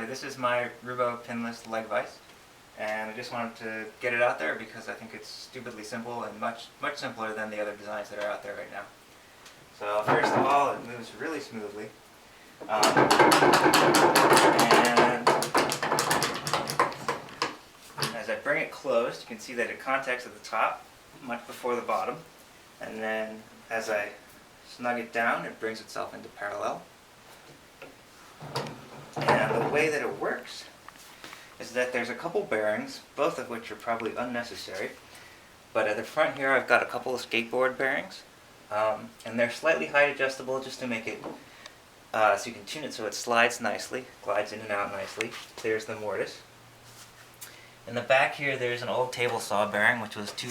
This is my Rubo pinless leg vise, and I just wanted to get it out there because I think it's stupidly simple and much simpler than the other designs that are out there right now. So first of all, it moves really smoothly, and as I bring it closed, you can see that it contacts at the top much before the bottom, and then as I snug it down, it brings itself into parallel. And the way that it works is that there's a couple bearings, both of which are probably unnecessary, but at the front here I've got a couple of skateboard bearings, and they're slightly height adjustable just to make it so you can tune it so it slides nicely, glides in and out nicely. There's the mortise. In the back here there's an old table saw bearing which was too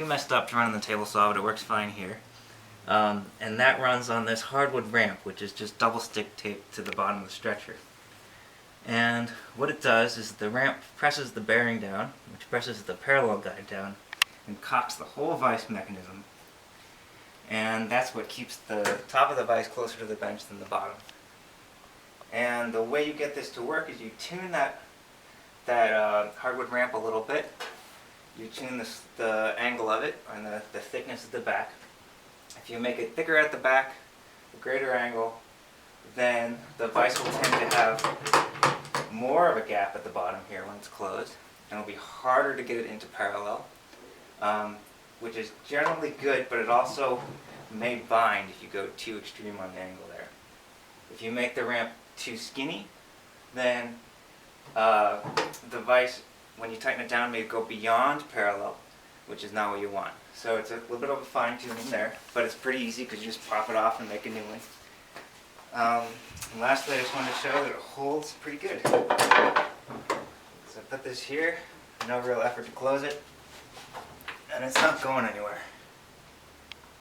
messed up to run on the table saw, but it works fine here. And that runs on this hardwood ramp, which is just double stick taped to the bottom of the stretcher. And what it does is the ramp presses the bearing down, which presses the parallel guide down, and cocks the whole vise mechanism. And that's what keeps the top of the vise closer to the bench than the bottom. And the way you get this to work is you tune that hardwood ramp a little bit. You tune the angle of it and the thickness of the back. If you make it thicker at the back, a greater angle, then the vise will tend to have more of a gap at the bottom here when it's closed, and it'll be harder to get it into parallel, which is generally good, but it also may bind if you go too extreme on the angle there. If you make the ramp too skinny, then the vise, when you tighten it down, may go beyond parallel, which is not what you want. So it's a little bit of a fine tuning there, but it's pretty easy because you just pop it off and make a new one. And lastly, I just wanted to show that it holds pretty good. So I put this here, no real effort to close it, and it's not going anywhere.